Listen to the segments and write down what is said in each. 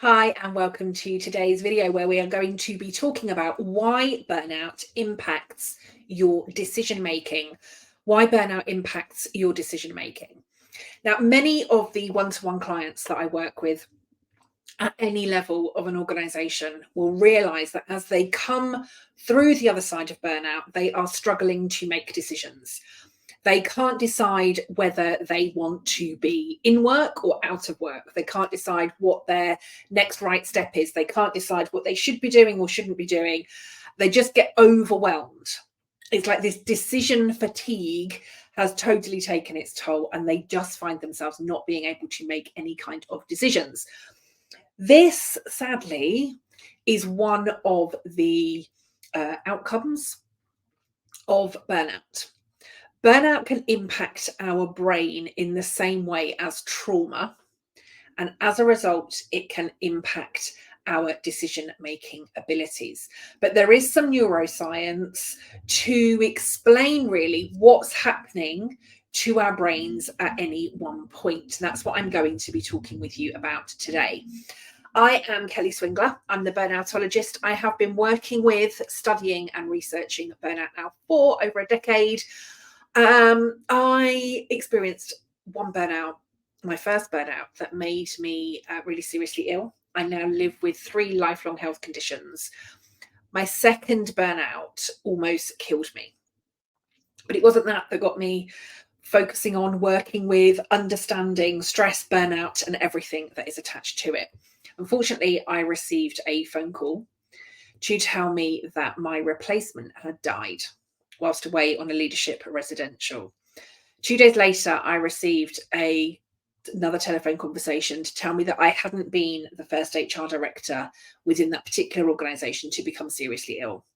Hi, and welcome to today's video where we are going to be talking about why burnout impacts your decision making. Why burnout impacts your decision making. Now, many of the one-to-one clients that I work with at any level of an organization will realize that as they come through the other side of burnout, they are struggling to make decisions. They can't decide whether they want to be in work or out of work. They can't decide what their next right step is. They can't decide what they should be doing or shouldn't be doing. They just get overwhelmed. It's like this decision fatigue has totally taken its toll, and they just find themselves not being able to make any kind of decisions. This, sadly, is one of the outcomes of burnout. Burnout can impact our brain in the same way as trauma, and as a result, it can impact our decision-making abilities. But there is some neuroscience to explain really what's happening to our brains at any one point. That's what I'm going to be talking with you about today. I am Kelly Swingler. I'm the burnoutologist. I have been working with, studying and researching burnout now for over a decade. I experienced one burnout, my first burnout, that made me really seriously ill. I now live with 3 lifelong health conditions. My second burnout almost killed me. But it wasn't that got me focusing on working with, understanding stress, burnout, and everything that is attached to it. Unfortunately, I received a phone call to tell me that my replacement had died whilst away on a leadership residential. 2 days later, I received another telephone conversation to tell me that I hadn't been the first HR director within that particular organisation to become seriously ill.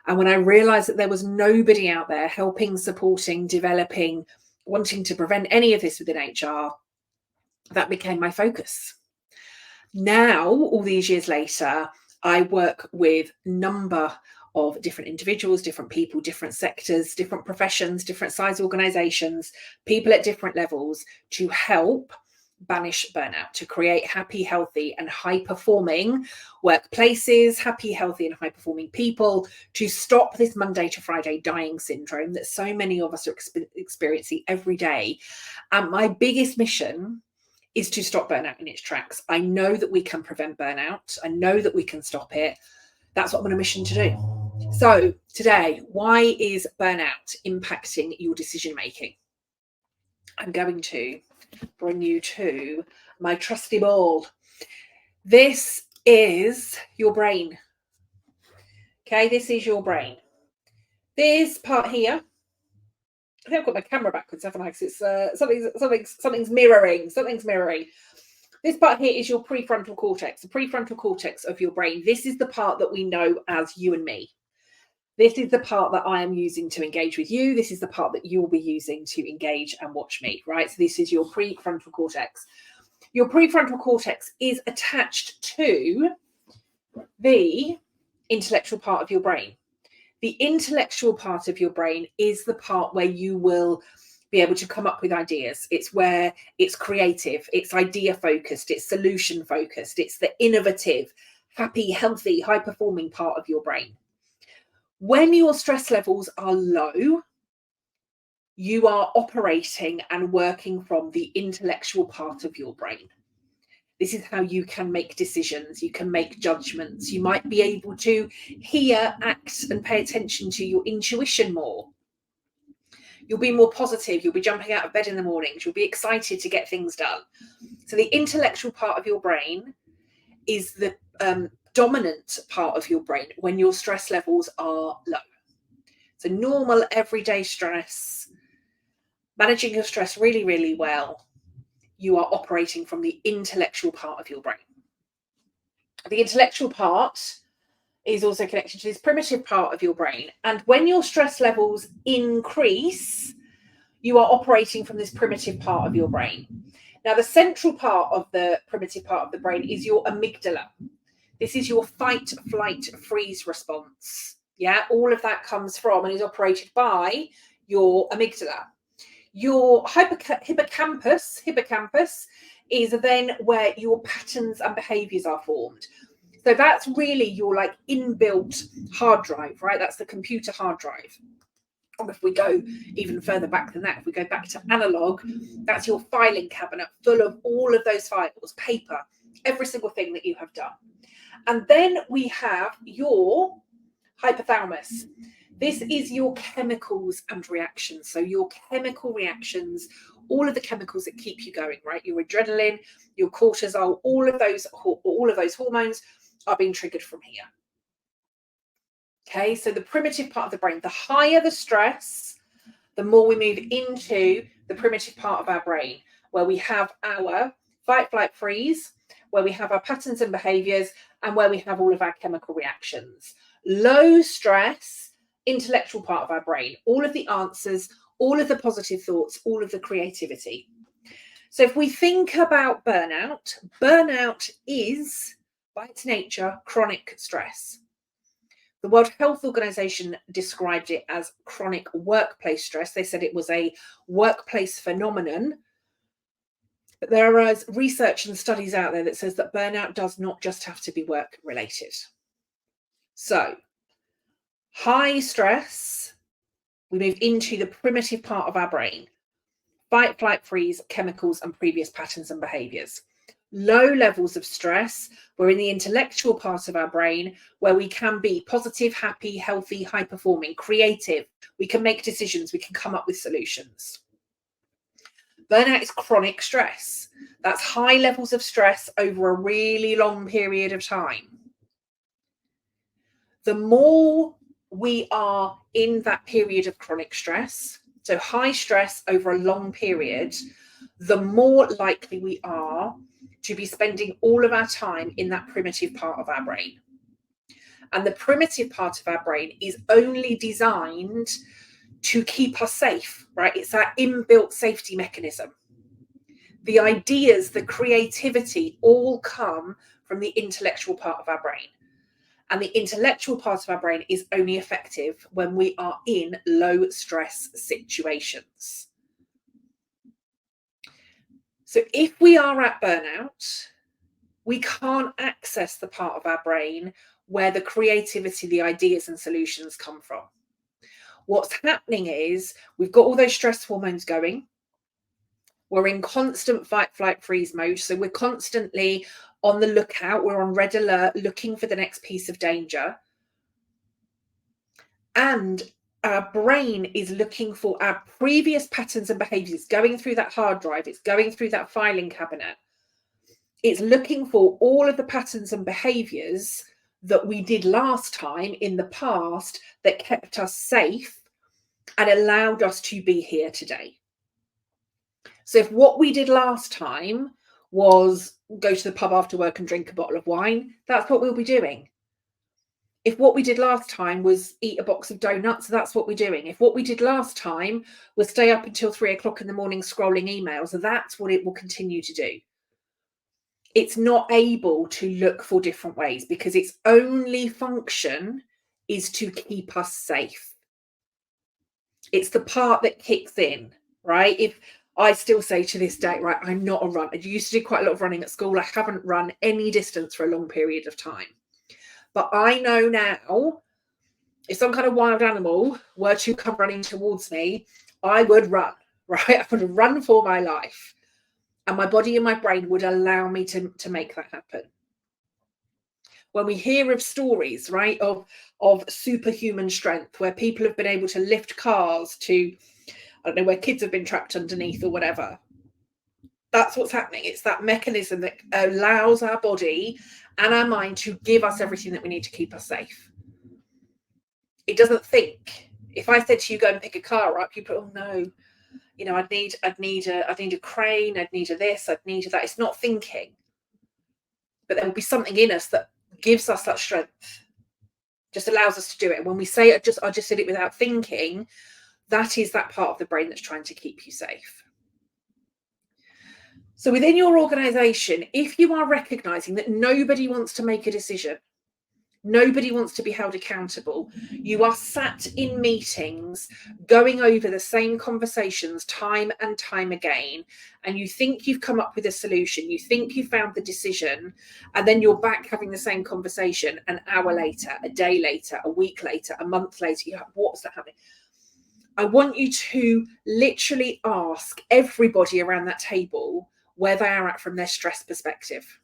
And when I realised that there was nobody out there helping, supporting, developing, wanting to prevent any of this within HR, that became my focus. Now, all these years later, I work with a number of different individuals, different people, different sectors, different professions, different size organizations, people at different levels to help banish burnout, to create happy, healthy and high performing workplaces, happy, healthy and high performing people, to stop this Monday to Friday dying syndrome that so many of us are experiencing every day. And my biggest mission is to stop burnout in its tracks. I know that we can prevent burnout. I know that we can stop it. That's what I'm on a mission to do. So today, why is burnout impacting your decision making? I'm going to bring you to my trusty ball. This is your brain. Okay, this is your brain. This part here, I think I've got my camera backwards, haven't I? Because it's something's mirroring. Something's mirroring. This part here is your prefrontal cortex, the prefrontal cortex of your brain. This is the part that we know as you and me. This is the part that I am using to engage with you. This is the part that you'll be using to engage and watch me, right? So this is your prefrontal cortex. Your prefrontal cortex is attached to the intellectual part of your brain. The intellectual part of your brain is the part where you will be able to come up with ideas. It's where it's creative, it's idea focused, it's solution focused, it's the innovative, happy, healthy, high performing part of your brain. When your stress levels are low, you are operating and working from the intellectual part of your brain. This is how you can make decisions, you can make judgments, you might be able to hear, act, and pay attention to your intuition more. You'll be more positive, you'll be jumping out of bed in the mornings, you'll be excited to get things done. So the intellectual part of your brain is the dominant part of your brain when your stress levels are low. So normal everyday stress, managing your stress really, really well, you are operating from the intellectual part of your brain. The intellectual part is also connected to this primitive part of your brain. And when your stress levels increase, you are operating from this primitive part of your brain. Now, the central part of the primitive part of the brain is your amygdala. This is your fight, flight, freeze response. Yeah, all of that comes from and is operated by your amygdala. Your hippocampus is then where your patterns and behaviors are formed. So that's really your like inbuilt hard drive, right? That's the computer hard drive. Or if we go even further back than that, if we go back to analog, that's your filing cabinet full of all of those files, paper, every single thing that you have done. And then we have your hypothalamus. This is your chemicals and reactions. So your chemical reactions, all of the chemicals that keep you going, right? Your adrenaline, your cortisol, all of those hormones are being triggered from here. Okay, so the primitive part of the brain, the higher the stress, the more we move into the primitive part of our brain, where we have our fight, flight, freeze, where we have our patterns and behaviors, and where we have all of our chemical reactions. Low stress, intellectual part of our brain, all of the answers, all of the positive thoughts, all of the creativity. So if we think about burnout, burnout is, by its nature, chronic stress. The World Health Organization described it as chronic workplace stress. They said it was a workplace phenomenon. But there is research and studies out there that says that burnout does not just have to be work related. So, high stress, we move into the primitive part of our brain. Fight, flight, freeze, chemicals, and previous patterns and behaviors. Low levels of stress, we're in the intellectual part of our brain where we can be positive, happy, healthy, high performing, creative. We can make decisions, we can come up with solutions. Burnout is chronic stress. That's high levels of stress over a really long period of time. The more we are in that period of chronic stress, so high stress over a long period, the more likely we are to be spending all of our time in that primitive part of our brain. And the primitive part of our brain is only designed to keep us safe, right? It's our inbuilt safety mechanism. The ideas, the creativity all come from the intellectual part of our brain. And the intellectual part of our brain is only effective when we are in low stress situations. So if we are at burnout, we can't access the part of our brain where the creativity, the ideas and solutions come from. What's happening is we've got all those stress hormones going. We're in constant fight, flight, freeze mode. So we're constantly on the lookout. We're on red alert, looking for the next piece of danger. And our brain is looking for our previous patterns and behaviors. It's going through that hard drive. It's going through that filing cabinet. It's looking for all of the patterns and behaviors that we did last time in the past that kept us safe and allowed us to be here today. So if what we did last time was go to the pub after work and drink a bottle of wine, that's what we'll be doing. If what we did last time was eat a box of donuts, that's what we're doing. If what we did last time was stay up until 3 o'clock in the morning scrolling emails, that's what it will continue to do. It's not able to look for different ways because its only function is to keep us safe. It's the part that kicks in, right? If I still say to this day, right, I'm not a runner. I used to do quite a lot of running at school. I haven't run any distance for a long period of time. But I know now, if some kind of wild animal were to come running towards me, I would run, right? I would run for my life. And my body and my brain would allow me to make that happen. When we hear of stories, right, of superhuman strength, where people have been able to lift cars to, I don't know, where kids have been trapped underneath or whatever, that's what's happening. It's that mechanism that allows our body and our mind to give us everything that we need to keep us safe. It doesn't think. If I said to you, go and pick a car up, you put, oh no, you know, I'd need a crane, I'd need a this, I'd need a that. It's not thinking. But there will be something in us that gives us that strength, just allows us to do it. When we say I just did it without thinking, that is that part of the brain that's trying to keep you safe. So within your organization, if you are recognizing that nobody wants to make a decision, Nobody wants to be held accountable. You are sat in meetings going over the same conversations time and time again, and you think you've come up with a solution, you think you found the decision, and then you're back having the same conversation an hour later, a day later, a week later, a month later. You're like, what's that happening? I want you to literally ask everybody around that table where they are at from their stress perspective.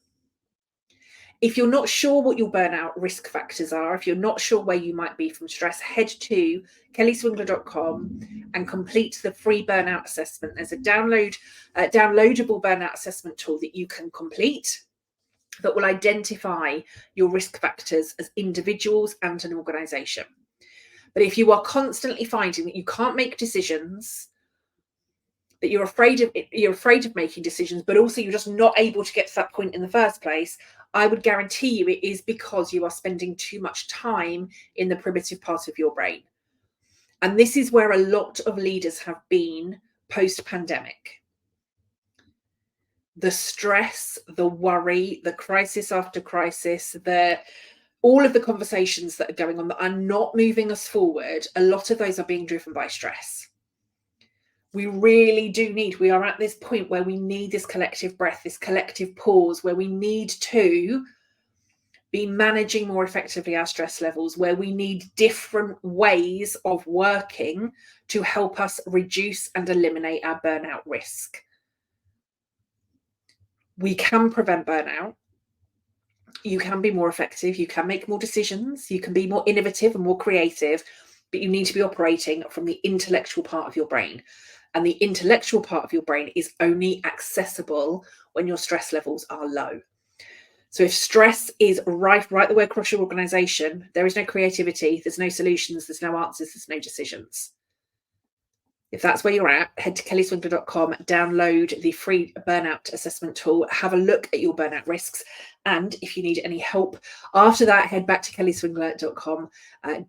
If you're not sure what your burnout risk factors are, if you're not sure where you might be from stress, head to kellyswingler.com and complete the free burnout assessment. There's a downloadable burnout assessment tool that you can complete that will identify your risk factors as individuals and an organization. But if you are constantly finding that you can't make decisions, that you're afraid of making decisions, but also you're just not able to get to that point in the first place, I would guarantee you it is because you are spending too much time in the primitive part of your brain. And this is where a lot of leaders have been post-pandemic. The stress, the worry, the crisis after crisis, all of the conversations that are going on that are not moving us forward, a lot of those are being driven by stress. We are at this point where we need this collective breath, this collective pause, where we need to be managing more effectively our stress levels, where we need different ways of working to help us reduce and eliminate our burnout risk. We can prevent burnout. You can be more effective. You can make more decisions. You can be more innovative and more creative, but you need to be operating from the intellectual part of your brain. And the intellectual part of your brain is only accessible when your stress levels are low. So if stress is right the way across your organization, there is no creativity, there's no solutions, there's no answers, there's no decisions. If that's where you're at, head to kellyswingler.com, download the free burnout assessment tool, have a look at your burnout risks. And if you need any help after that, head back to kellyswingler.com,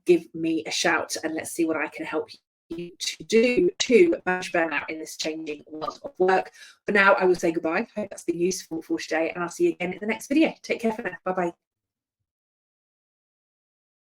give me a shout, and let's see what I can help you to do to manage burnout in this changing world of work. For now, I will say goodbye. I hope that's been useful for today, and I'll see you again in the next video. Take care for now. Bye-bye.